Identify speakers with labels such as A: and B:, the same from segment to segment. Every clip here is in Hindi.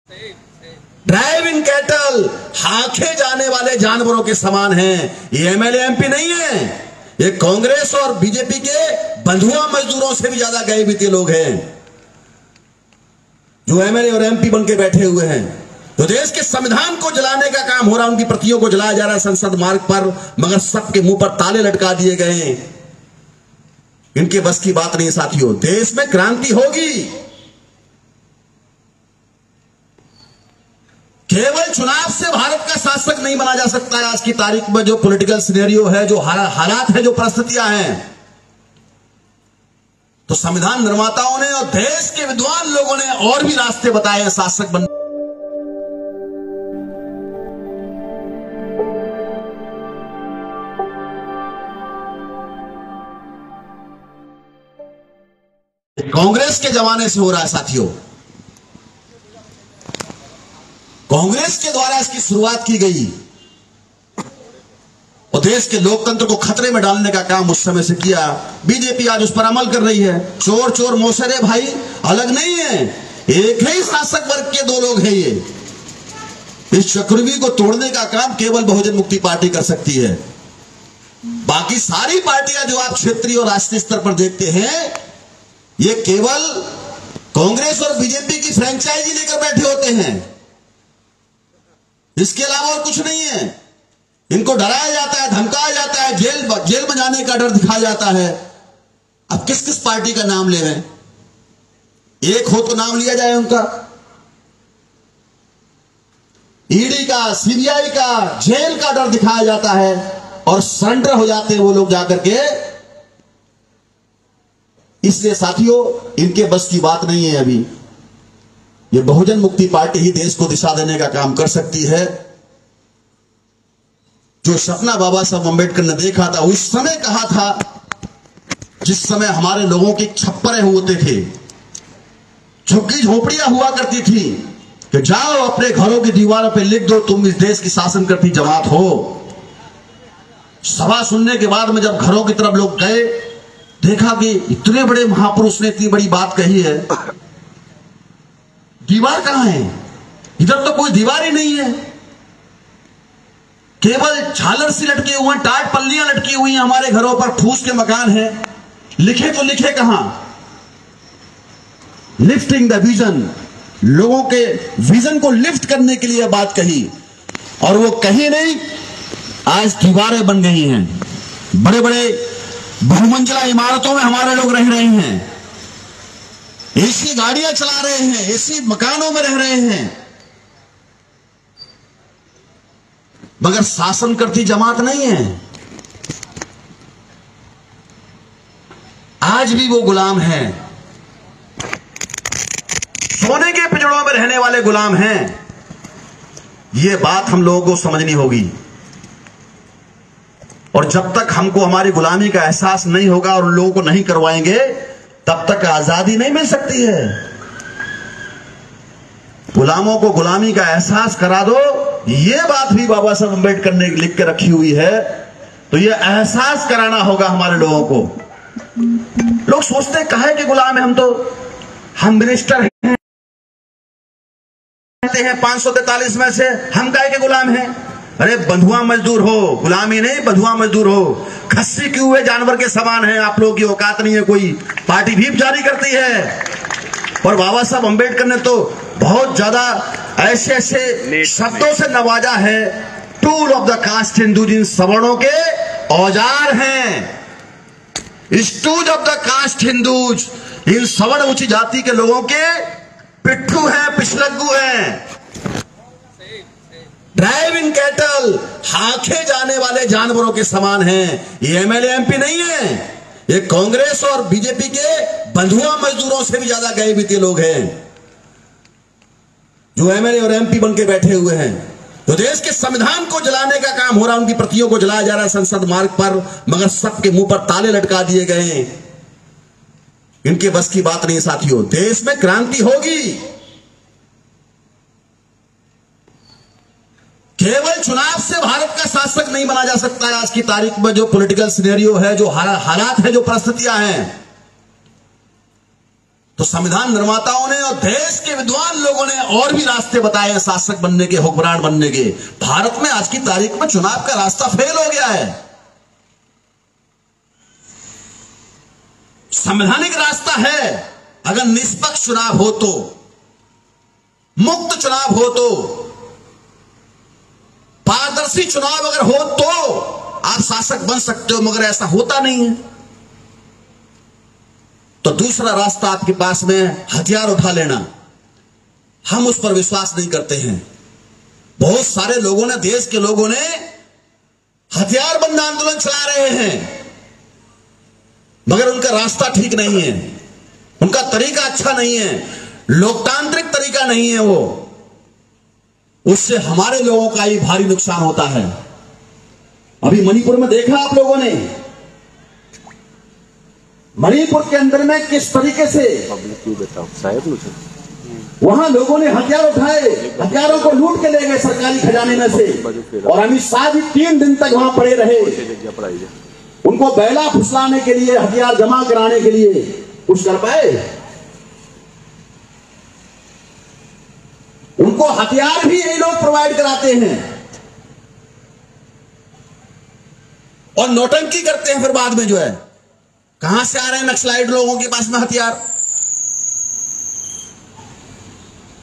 A: ड्राइविंग कैटल, हाके जाने वाले जानवरों के समान हैं। ये एमएलए एमपी नहीं है, ये कांग्रेस और बीजेपी के बंधुआ मजदूरों से भी ज्यादा गए बीते लोग हैं जो एमएलए और एमपी बन के बैठे हुए हैं। तो देश के संविधान को जलाने का काम हो रहा है, उनकी प्रतियों को जलाया जा रहा है संसद मार्ग पर, मगर सबके मुंह पर ताले लटका दिए गए हैं। इनके बस की बात नहीं साथियों। देश में क्रांति होगी, केवल चुनाव से भारत का शासक नहीं बना जा सकता है। आज की तारीख में जो पॉलिटिकल सिनेरियो है, जो हालात है, जो परिस्थितियां हैं, तो संविधान निर्माताओं ने और देश के विद्वान लोगों ने और भी रास्ते बताए हैं शासक बनने। कांग्रेस के जमाने से हो रहा है साथियों। कांग्रेस के द्वारा इसकी शुरुआत की गई और देश के लोकतंत्र को खतरे में डालने का काम उस समय से किया। बीजेपी आज उस पर अमल कर रही है। चोर चोर मौसेरे भाई अलग नहीं है, एक ही शासक वर्ग के दो लोग हैं। ये इस चक्रव्यूह को तोड़ने का काम केवल बहुजन मुक्ति पार्टी कर सकती है। बाकी सारी पार्टियां जो आप क्षेत्रीय और राष्ट्रीय स्तर पर देखते हैं, ये केवल कांग्रेस और बीजेपी की फ्रेंचाइजी लेकर बैठे होते हैं, इसके अलावा और कुछ नहीं है। इनको डराया जाता है, धमकाया जाता है, जेल में जाने का डर दिखाया जाता है। अब किस किस पार्टी का नाम ले रहे हैं? एक हो तो नाम लिया जाए उनका, ईडी का, सीबीआई का, जेल का डर दिखाया जाता है और सरेंडर हो जाते हैं वो लोग जाकर के। इसलिए साथियों, इनके बस की बात नहीं है। अभी ये बहुजन मुक्ति पार्टी ही देश को दिशा देने का काम कर सकती है। जो सपना बाबा साहब अम्बेडकर ने देखा था, उस समय कहा था, जिस समय हमारे लोगों की छप्परें होते थे, झुग्गी झोपड़ियां हुआ करती थी, कि जाओ अपने घरों की दीवारों पे लिख दो तुम इस देश की शासन करती जमात हो। सभा सुनने के बाद में जब घरों की तरफ लोग गए, देखा कि इतने बड़े महापुरुष ने इतनी बड़ी बात कही है, दीवार कहां है? इधर तो कोई दीवार ही नहीं है, केवल झालर सी लटके हुए हैं, टाट पल्लियां लटकी हुई हैं हमारे घरों पर, फूस के मकान हैं। लिखे तो लिखे कहां? लिफ्टिंग द विजन, लोगों के विजन को लिफ्ट करने के लिए बात कही, और वो कहीं नहीं, आज दीवारें बन गई हैं। बड़े बड़े बहुमंजिला इमारतों में हमारे लोग रह रहे हैं, एसी गाड़ियां चला रहे हैं, एसी मकानों में रह रहे हैं, मगर शासन करती जमात नहीं है। आज भी वो गुलाम हैं, सोने के पिंजड़ों में रहने वाले गुलाम हैं। ये बात हम लोगों को समझनी होगी, और जब तक हमको हमारी गुलामी का एहसास नहीं होगा और लोगों को नहीं करवाएंगे, तब तक आजादी नहीं मिल सकती है। गुलामों को गुलामी का एहसास करा दो, ये बात भी बाबा साहब अम्बेडकर ने लिख के रखी हुई है। तो ये एहसास कराना होगा हमारे लोगों को। लोग सोचते काहे के गुलाम है हम मिनिस्टर हैं 543 में से, हम काहे के गुलाम हैं? अरे बंधुआ मजदूर हो, गुलामी नहीं, बंधुआ मजदूर हो। खस्सी किए हुए जानवर के समान है, आप लोगों की औकात नहीं है। कोई पार्टी भी जारी करती है, और बाबा साहब अम्बेडकर ने तो बहुत ज्यादा ऐसे ऐसे शब्दों से नवाजा है। Tool of the caste Hindu, जिन सवर्णों के औजार हैं, stooge of the caste Hindus, इन सवर्ण ऊंची जाति के लोगों के पिट्ठू हैं, पिछलग्गू हैं। ड्राइविंग कैटल, हाके जाने वाले जानवरों के समान हैं। ये एमएलए एमपी नहीं है, ये कांग्रेस और बीजेपी के बंधुआ मजदूरों से भी ज्यादा गए बीते लोग हैं जो एमएलए और एमपी बन के बैठे हुए हैं। तो देश के संविधान को जलाने का काम हो रहा है, उनकी प्रतियों को जलाया जा रहा है संसद मार्ग पर, मगर सबके मुंह पर ताले लटका दिए गए हैं। इनके बस की बात नहीं साथियों। देश में क्रांति होगी, केवल चुनाव से भारत का शासक नहीं बना जा सकता है। आज की तारीख में जो पॉलिटिकल सिनेरियो है, जो हालात है, जो परिस्थितियां हैं, तो संविधान निर्माताओं ने और देश के विद्वान लोगों ने और भी रास्ते बताए हैं शासक बनने के, हुक्मरान बनने के। भारत में आज की तारीख में चुनाव का रास्ता फेल हो गया है। संवैधानिक रास्ता है, अगर निष्पक्ष चुनाव हो तो, मुक्त चुनाव हो तो, पारदर्शी चुनाव अगर हो तो आप शासक बन सकते हो, मगर ऐसा होता नहीं है। तो दूसरा रास्ता आपके पास में हथियार उठा लेना, हम उस पर विश्वास नहीं करते हैं। बहुत सारे लोगों ने, देश के लोगों ने हथियार बंद आंदोलन चला रहे हैं, मगर उनका रास्ता ठीक नहीं है, उनका तरीका अच्छा नहीं है, लोकतांत्रिक तरीका नहीं है वो। उससे हमारे लोगों का ही भारी नुकसान होता है। अभी मणिपुर में देखा आप लोगों ने, मणिपुर के अंदर में किस तरीके से वहां लोगों ने हथियार उठाए, हथियारों को लूट के ले गए सरकारी खजाने में से, और अमित शाह जी 3 दिन तक वहां पड़े रहे, उनको बैला फुसलाने के लिए, हथियार जमा कराने के लिए कुछ कर पाए? उनको हथियार भी यही लोग प्रोवाइड कराते हैं और नौटंकी करते हैं। फिर बाद में जो है, कहां से आ रहे हैं नक्सलाइट लोगों के पास में हथियार?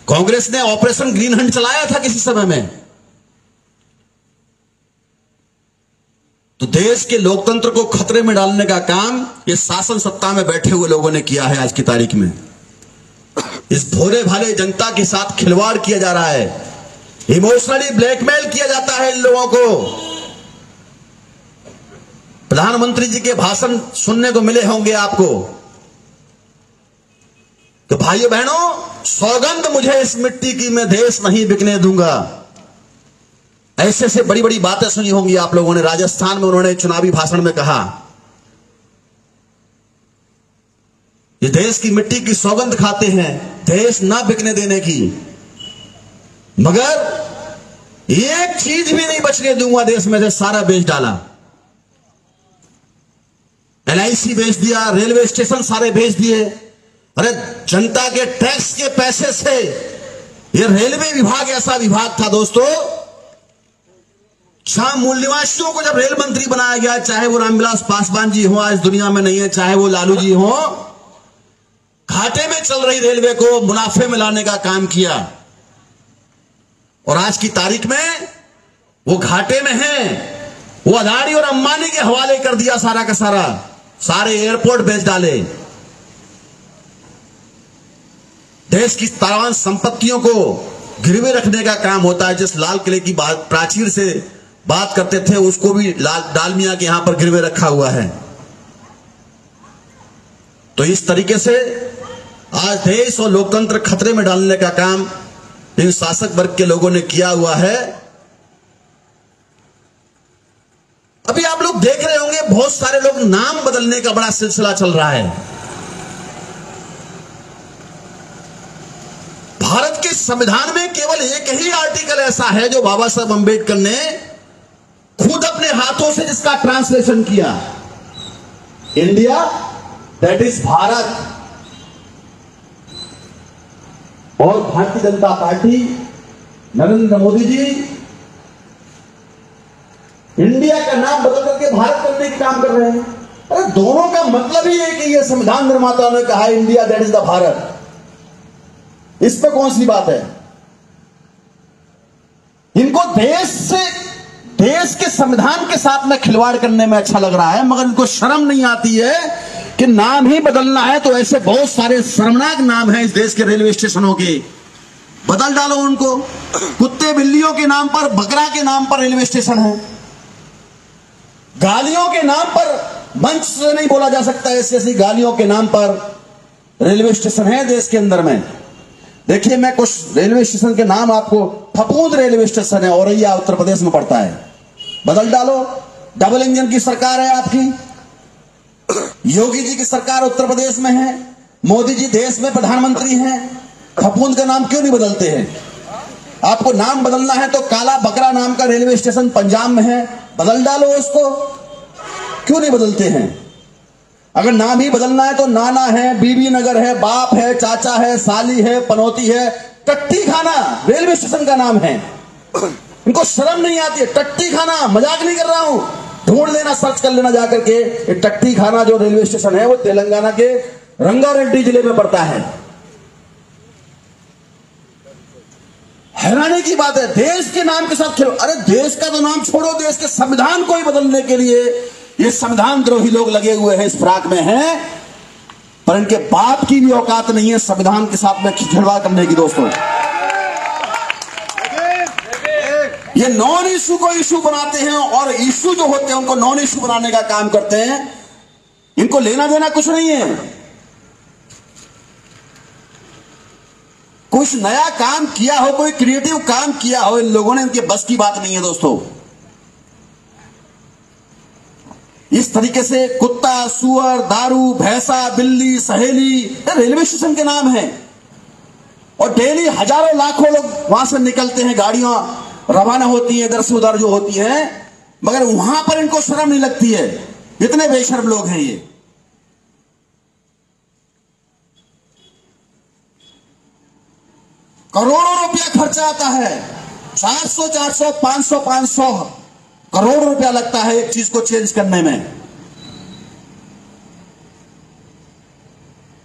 A: कांग्रेस ने ऑपरेशन ग्रीन हंट चलाया था किसी समय में, तो देश के लोकतंत्र को खतरे में डालने का काम ये शासन सत्ता में बैठे हुए लोगों ने किया है। आज की तारीख में इस भोले भाले जनता के साथ खिलवाड़ किया जा रहा है, इमोशनली ब्लैकमेल किया जाता है इन लोगों को। प्रधानमंत्री जी के भाषण सुनने को मिले होंगे आपको कि भाइयों बहनों, सौगंध मुझे इस मिट्टी की, मैं देश नहीं बिकने दूंगा। ऐसे से बड़ी बड़ी बातें सुनी होंगी आप लोगों ने। राजस्थान में उन्होंने चुनावी भाषण में कहा, ये देश की मिट्टी की सौगंध खाते हैं, देश ना बिकने देने की, मगर एक चीज भी नहीं बचने दूंगा देश में से, सारा बेच डाला। LIC बेच दिया, रेलवे स्टेशन सारे बेच दिए। अरे जनता के टैक्स के पैसे से ये रेलवे विभाग ऐसा विभाग था दोस्तों, जहां मूल निवासियों को जब रेल मंत्री बनाया गया, चाहे वो रामविलास पासवान जी हो, आज दुनिया में नहीं है, चाहे वो लालू जी हो, घाटे में चल रही रेलवे को मुनाफे में लाने का काम किया। और आज की तारीख में वो घाटे में है, वो अदानी और अंबानी के हवाले कर दिया सारा का सारा, सारे एयरपोर्ट बेच डाले। देश की तमाम संपत्तियों को गिरवे रखने का काम होता है। जिस लाल किले की बात, प्राचीर से बात करते थे, उसको भी डालमिया के यहां पर गिरवे रखा हुआ है। तो इस तरीके से आज देश और लोकतंत्र खतरे में डालने का काम इन शासक वर्ग के लोगों ने किया हुआ है। अभी आप लोग देख रहे होंगे, बहुत सारे लोग नाम बदलने का बड़ा सिलसिला चल रहा है। भारत के संविधान में केवल एक ही आर्टिकल ऐसा है जो बाबा साहब अंबेडकर ने खुद अपने हाथों से जिसका ट्रांसलेशन किया, इंडिया दैट इज भारत। और भारतीय जनता पार्टी, नरेंद्र मोदी जी इंडिया का नाम बदल करके भारत करने का काम कर रहे हैं। अरे दोनों का मतलब ही है कि ये संविधान निर्माताओं ने कहा India that is the Bharat, इस पर कौन सी बात है? इनको देश के संविधान के साथ में खिलवाड़ करने में अच्छा लग रहा है, मगर इनको शर्म नहीं आती है कि नाम ही बदलना है तो ऐसे बहुत सारे शर्मनाक नाम हैं इस देश के रेलवे स्टेशनों के, बदल डालो उनको। कुत्ते बिल्लियों के नाम पर, बकरा के नाम पर रेलवे स्टेशन है, गालियों के नाम पर, मंच से नहीं बोला जा सकता ऐसी ऐसी गालियों के नाम पर रेलवे स्टेशन है देश के अंदर में। देखिए, मैं कुछ रेलवे स्टेशन के नाम आपको, फपूंद रेलवे स्टेशन है, औरैया उत्तर प्रदेश में पड़ता है, बदल डालो। डबल इंजन की सरकार है आपकी, योगी जी की सरकार उत्तर प्रदेश में है, मोदी जी देश में प्रधानमंत्री हैं, फपूंद का नाम क्यों नहीं बदलते हैं? आपको नाम बदलना है तो काला बकरा नाम का रेलवे स्टेशन पंजाब में है, बदल डालो उसको, क्यों नहीं बदलते हैं? अगर नाम ही बदलना है तो नाना है, बीबी नगर है, बाप है, चाचा है, साली है, पनौती है। टट्टी खाना रेलवे स्टेशन का नाम है। इनको शर्म नहीं आती है। टट्टी खाना, मजाक नहीं कर रहा हूं, ढूंढ लेना, सर्च कर लेना जाकर के। ये टट्टी खाना जो रेलवे स्टेशन है वो तेलंगाना के रंगारेड्डी जिले में पड़ता है। हैरानी की बात है, देश के नाम के साथ खेलो। अरे देश का तो नाम छोड़ो, देश के संविधान को ही बदलने के लिए ये संविधान द्रोही लोग लगे हुए हैं, इस फिराक में हैं, पर इनके बाप की भी औकात नहीं है संविधान के साथ में खिलवाड़ करने की। दोस्तों, ये नॉन इशू को इशू बनाते हैं और इशू जो होते हैं उनको नॉन इशू बनाने का काम करते हैं। इनको लेना देना कुछ नहीं है। कुछ नया काम किया हो, कोई क्रिएटिव काम किया हो इन लोगों ने, इनके बस की बात नहीं है। दोस्तों, इस तरीके से कुत्ता, सुअर, दारू, भैंसा, बिल्ली, सहेली, रेलवे स्टेशन के नाम है और डेली हजारों लाखों लोग वहां से निकलते हैं, गाड़ियां रवाना होती हैं इधर से उधर जो होती हैं, मगर वहां पर इनको शर्म नहीं लगती है। इतने बेशर्म लोग हैं ये। करोड़ों रुपया खर्चा आता है, 400 400 500 500 करोड़ रुपया लगता है एक चीज को चेंज करने में।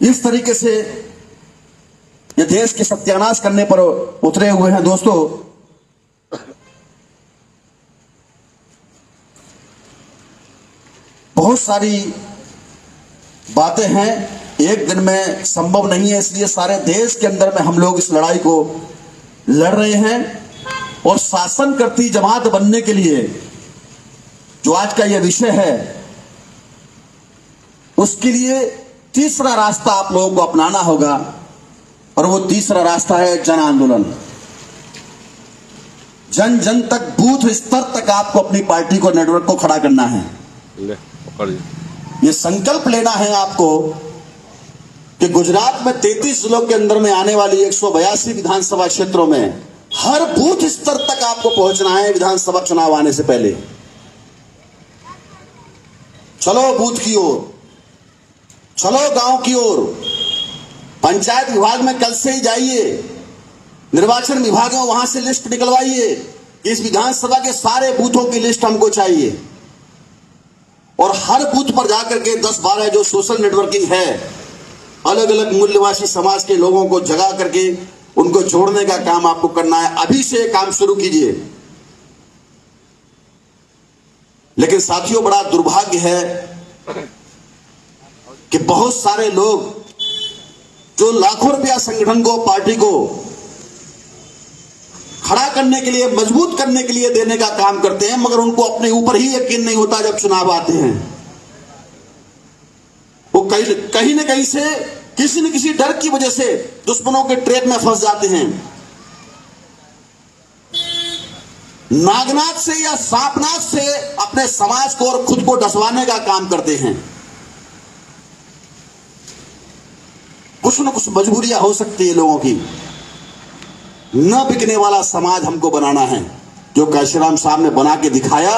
A: इस तरीके से ये देश के सत्यानाश करने पर उतरे हुए हैं। दोस्तों, बहुत सारी बातें हैं, एक दिन में संभव नहीं है, इसलिए सारे देश के अंदर में हम लोग इस लड़ाई को लड़ रहे हैं। और शासन करती जमात बनने के लिए जो आज का यह विषय है, उसके लिए तीसरा रास्ता आप लोगों को अपनाना होगा और वो तीसरा रास्ता है जन आंदोलन। जन जन तक, बूथ स्तर तक आपको अपनी पार्टी को, नेटवर्क को खड़ा करना है। ये संकल्प लेना है आपको कि गुजरात में 33 जिलों के अंदर में आने वाली 182 विधानसभा क्षेत्रों में हर बूथ स्तर तक आपको पहुंचना है विधानसभा चुनाव आने से पहले। चलो बूथ की ओर, चलो गांव की ओर। पंचायत विभाग में कल से ही जाइए, निर्वाचन विभाग में वहां से लिस्ट निकलवाइए। इस विधानसभा के सारे बूथों की लिस्ट हमको चाहिए और हर बूथ पर जाकर के 10-12 जो सोशल नेटवर्किंग है, अलग अलग मूल्यवासी समाज के लोगों को जगा करके उनको जोड़ने का काम आपको करना है। अभी से काम शुरू कीजिए। लेकिन साथियों, बड़ा दुर्भाग्य है कि बहुत सारे लोग जो लाखों रुपया संगठन को, पार्टी को खड़ा करने के लिए, मजबूत करने के लिए देने का काम करते हैं, मगर उनको अपने ऊपर ही यकीन नहीं होता जब चुनाव आते हैं। वो कहीं न कहीं से, किसी न किसी डर की वजह से दुश्मनों के ट्रैप में फंस जाते हैं। नागनाथ से या सांपनाथ से अपने समाज को और खुद को डसवाने का काम करते हैं। कुछ न कुछ मजबूरियां हो सकती है लोगों की। न बिकने वाला समाज हमको बनाना है, जो काशीराम साहब ने बना के दिखाया।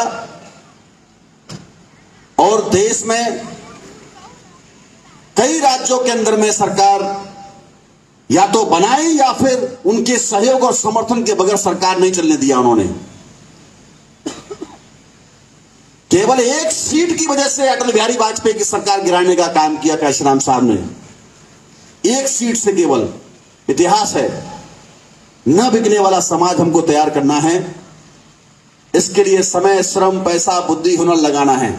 A: और देश में कई राज्यों के अंदर में सरकार या तो बनाई या फिर उनके सहयोग और समर्थन के बगैर सरकार नहीं चलने दिया उन्होंने। केवल एक सीट की वजह से अटल बिहारी वाजपेयी की सरकार गिराने का काम किया काशीराम साहब ने। एक सीट से केवल। इतिहास है। न बिकने वाला समाज हमको तैयार करना है। इसके लिए समय, श्रम, पैसा, बुद्धि, हुनर लगाना है।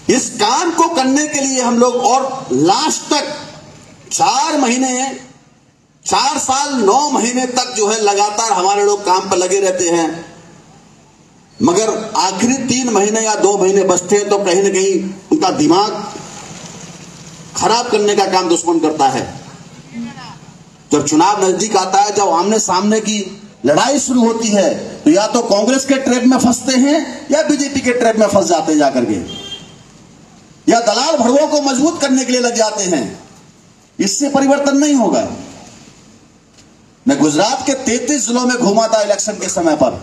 A: इस काम को करने के लिए हम लोग और लास्ट तक 4 महीने, 4 साल 9 महीने तक जो है लगातार हमारे लोग काम पर लगे रहते हैं, मगर आखिरी 3 महीने या 2 महीने बचते हैं तो कहीं ना कहीं उनका दिमाग खराब करने का काम दुश्मन करता है। जब चुनाव नजदीक आता है, जब आमने सामने की लड़ाई शुरू होती है, तो या तो कांग्रेस के ट्रैप में फंसते हैं या बीजेपी के ट्रैप में फंस जाते हैं जाकर के, या दलाल भड़वों को मजबूत करने के लिए लग जाते हैं। इससे परिवर्तन नहीं होगा। मैं गुजरात के 33 जिलों में घूमा था इलेक्शन के समय पर।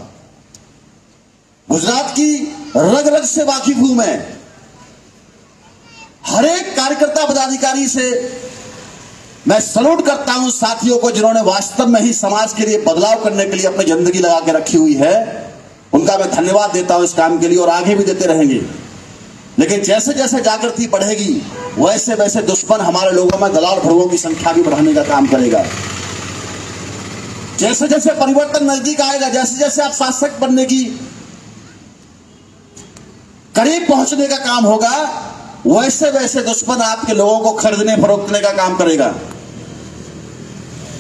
A: गुजरात की रग रग से वाकिफ हूं मैं। हर एक कार्यकर्ता पदाधिकारी से मैं सैल्यूट करता हूं, साथियों को जिन्होंने वास्तव में ही समाज के लिए बदलाव करने के लिए अपनी जिंदगी लगा के रखी हुई है, उनका मैं धन्यवाद देता हूं इस काम के लिए और आगे भी देते रहेंगे। लेकिन जैसे जैसे जागृति बढ़ेगी वैसे वैसे दुश्मन हमारे लोगों में दलाल फड़ुओं की संख्या भी बढ़ाने का काम करेगा। जैसे जैसे परिवर्तन नजदीक आएगा, जैसे जैसे आप शासक बनने की करीब पहुंचने का काम होगा, वैसे वैसे दुश्मन आपके लोगों को खरीदने फरोख्तने का काम करेगा।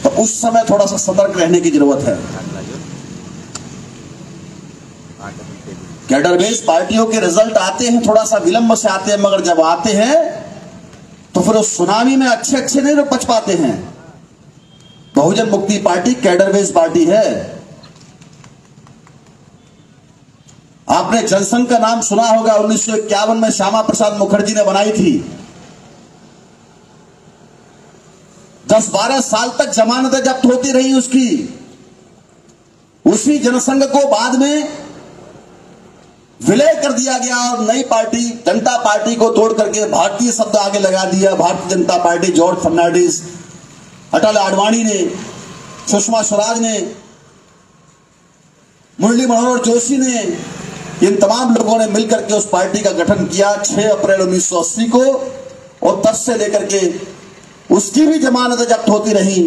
A: तो उस समय थोड़ा सा सतर्क रहने की जरूरत है। कैडर बेस्ड पार्टियों के रिजल्ट आते हैं, थोड़ा सा विलंब से आते हैं, मगर जब आते हैं तो फिर उस सुनामी में अच्छे अच्छे नहीं बच पाते हैं। बहुजन मुक्ति पार्टी कैडर बेस्ड पार्टी है। आपने जनसंघ का नाम सुना होगा, 1951 में श्यामा प्रसाद मुखर्जी ने बनाई थी। 10-12 साल तक जमानतें जब्त होती रही उसकी। उसी जनसंघ को बाद में विलय कर दिया गया और नई पार्टी जनता पार्टी को तोड़ करके भारतीय शब्द आगे लगा दिया। भारतीय जनता पार्टी, जॉर्ज फर्नांडिस, अटल आडवाणी ने, सुषमा स्वराज ने, मुरली मनोहर जोशी ने, इन तमाम लोगों ने मिलकर के उस पार्टी का गठन किया 6 अप्रैल 1980 को, और तब से लेकर के उसकी भी जमानतें जब्त होती रही।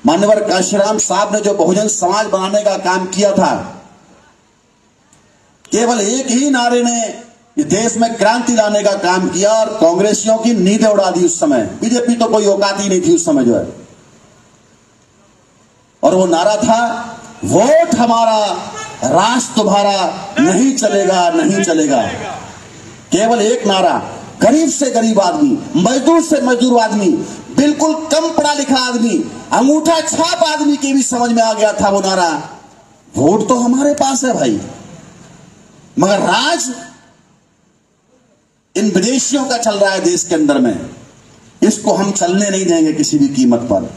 A: मान्यवर काशीराम साहब ने जो बहुजन समाज बनाने का काम किया था, केवल एक ही नारे ने इस देश में क्रांति लाने का काम किया और कांग्रेसियों की नींदें उड़ा दी। उस समय बीजेपी तो कोई औकात ही नहीं थी उस समय जो है, और वो नारा था, वोट हमारा राष्ट्र तुम्हारा, नहीं चलेगा नहीं चलेगा। केवल एक नारा। गरीब से गरीब आदमी, मजदूर से मजदूर आदमी, बिल्कुल कम पढ़ा लिखा आदमी, अंगूठा छाप आदमी के भी समझ में आ गया था वो नारा, वोट तो हमारे पास है भाई, मगर राज इन विदेशियों का चल रहा है देश के अंदर में। इसको हम चलने नहीं देंगे किसी भी कीमत पर।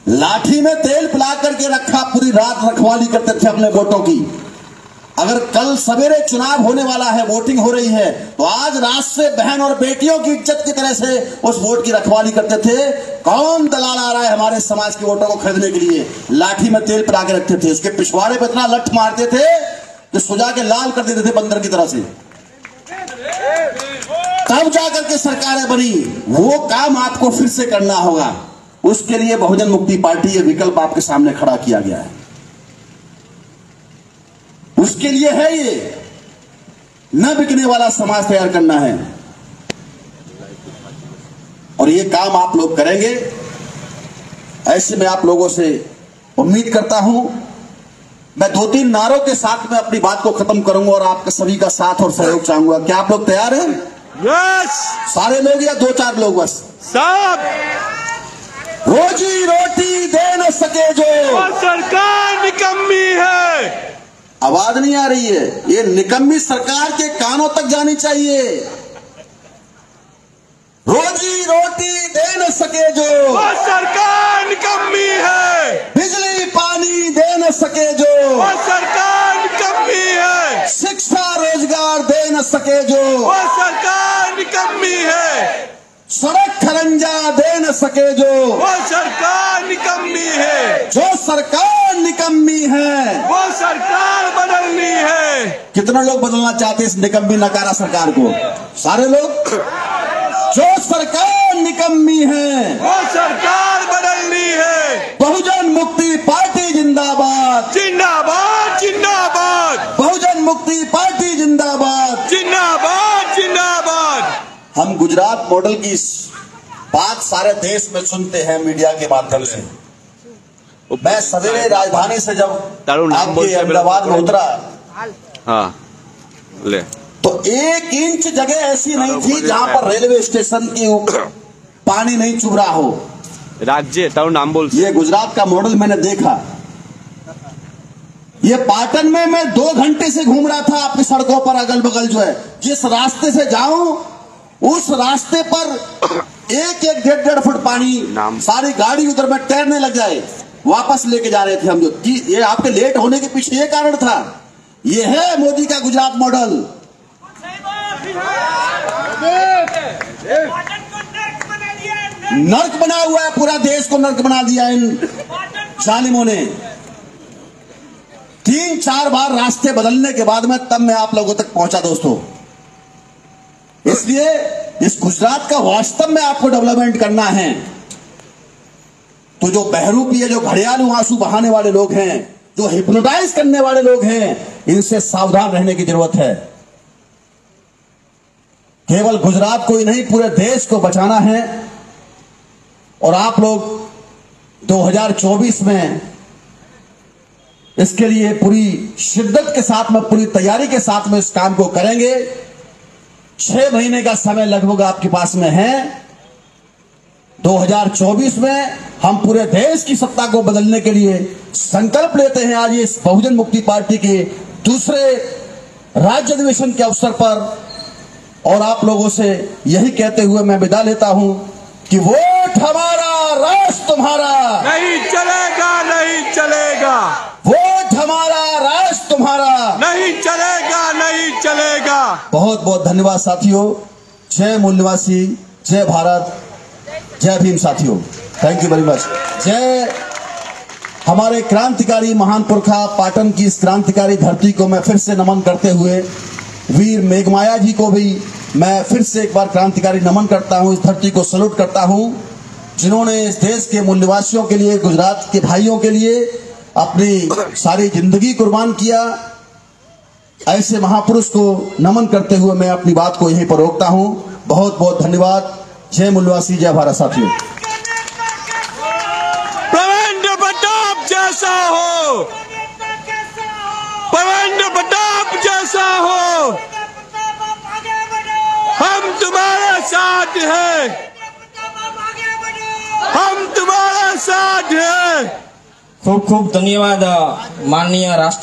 A: लाठी में तेल पिला करके रखा, पूरी रात रखवाली करते थे अपने वोटों की। अगर कल सवेरे चुनाव होने वाला है, वोटिंग हो रही है, तो आज रात से बहन और बेटियों की इज्जत की तरह से उस वोट की रखवाली करते थे। कौन दलाल आ रहा है हमारे समाज के वोटों को खरीदने के लिए, लाठी में तेल पिला के रखते थे। उसके पिछवाड़े पर इतना लठ मारते थे कि सुजा के लाल कर देते थे बंदर की तरह से। तब जाकर के सरकारें बनी। वो काम आपको फिर से करना होगा। उसके लिए बहुजन मुक्ति पार्टी ये विकल्प आपके सामने खड़ा किया गया है। उसके लिए है ये न बिकने वाला समाज तैयार करना है, और ये काम आप लोग करेंगे। ऐसे में आप लोगों से उम्मीद करता हूं। मैं 2-3 नारों के साथ में अपनी बात को खत्म करूंगा और आपके सभी का साथ और सहयोग चाहूंगा। क्या आप लोग तैयार हैं?
B: यस।
A: सारे लोग या 2-4 लोग बस?
B: सब।
A: रोजी रोटी दे न सके जो,
B: और सरकार निकम्मी है।
A: आवाज नहीं आ रही है। ये निकम्मी सरकार के कानों तक जानी चाहिए। रोजी रोटी दे न सके जो,
B: और सरकार निकम्मी है।
A: बिजली पानी दे न सके जो,
B: और सरकार निकम्मी है।
A: शिक्षा रोजगार दे न सके जो,
B: और सरकार निकम्मी है।
A: सड़क खरंजा दे न सके जो,
B: वो सरकार निकम्मी है।
A: जो सरकार निकम्मी है,
B: वो सरकार बदलनी है।
A: कितने लोग बदलना चाहते हैं इस निकम्मी नकारा सरकार को? सारे लोग। जो सरकार निकम्मी है,
B: वो सरकार बदलनी है।
A: बहुजन मुक्ति पार्टी जिंदाबाद,
B: जिंदाबाद जिंदाबाद।
A: बहुजन मुक्ति पार्टी जिंदाबाद,
B: जिंदाबाद जिंदाबाद।
A: हम गुजरात मॉडल की बात सारे देश में सुनते हैं मीडिया के माध्यम से। मैं सवेरे राजधानी से जब आपके अहमदाबाद में उतरा,
B: हाँ ले,
A: तो 1 इंच जगह ऐसी नहीं थी जहां पर रेलवे स्टेशन की पानी नहीं चुभ रहा हो।
B: राज्य तारू नाम बोल।
A: ये गुजरात का मॉडल मैंने देखा। ये पाटन में मैं 2 घंटे से घूम रहा था आपकी सड़कों पर, अगल बगल जो है, जिस रास्ते से जाऊं उस रास्ते पर 1-1, 1.5 फुट पानी, सारी गाड़ी उधर में तैरने लग जाए। वापस लेके जा रहे थे हम। जो ये आपके लेट होने के पीछे ये कारण था। ये है मोदी का गुजरात मॉडल। नर्क बना हुआ है, पूरा देश को नर्क बना दिया इन जालिमों ने। 3-4 बार रास्ते बदलने के बाद में तब मैं आप लोगों तक पहुंचा दोस्तों। इसलिए इस गुजरात का वास्तव में आपको डेवलपमेंट करना है तो जो बहरूपीय, जो घड़ियालू आंसू बहाने वाले लोग हैं, जो हिप्नोटाइज करने वाले लोग हैं, इनसे सावधान रहने की जरूरत है। केवल गुजरात को ही नहीं, पूरे देश को बचाना है। और आप लोग 2024 में इसके लिए पूरी शिद्दत के साथ में, पूरी तैयारी के साथ में इस काम को करेंगे। 6 महीने का समय लगभग आपके पास में है। 2024 में हम पूरे देश की सत्ता को बदलने के लिए संकल्प लेते हैं। आज इस बहुजन मुक्ति पार्टी के दूसरे राज्य अधिवेशन के अवसर पर, और आप लोगों से यही कहते हुए मैं विदा लेता हूं कि वोट हमारा, राष्ट्र तुम्हारा।
B: नहीं चलेगा, नहीं चलेगा।
A: वोट हमारा, राष्ट्र तुम्हारा।
B: नहीं चलेगा, नहीं चलेगा।
A: बहुत बहुत धन्यवाद साथियों। जय मूल निवासी, जय भारत, जय भीम साथियों। Thank you very much. जय हमारे क्रांतिकारी महान पुरखा पाटन की इस क्रांतिकारी धरती को मैं फिर से नमन करते हुए, वीर मेघमाया जी को भी मैं फिर से एक बार क्रांतिकारी नमन करता हूं। इस धरती को सैल्यूट करता हूं जिन्होंने इस देश के मूल निवासियों के लिए, गुजरात के भाइयों के लिए अपनी सारी जिंदगी कुर्बान किया। ऐसे महापुरुष को नमन करते हुए मैं अपनी बात को यहीं पर रोकता हूं। बहुत बहुत धन्यवाद। जय मूल निवासी, जय भारत साथियों।
B: प्रचंड प्रताप जैसा हो, प्रचंड प्रताप जैसा हो, हम तुम्हारे साथ हैं, हम तुम्हारे साथ हैं।
C: खूब खूब धन्यवाद माननीय राष्ट्र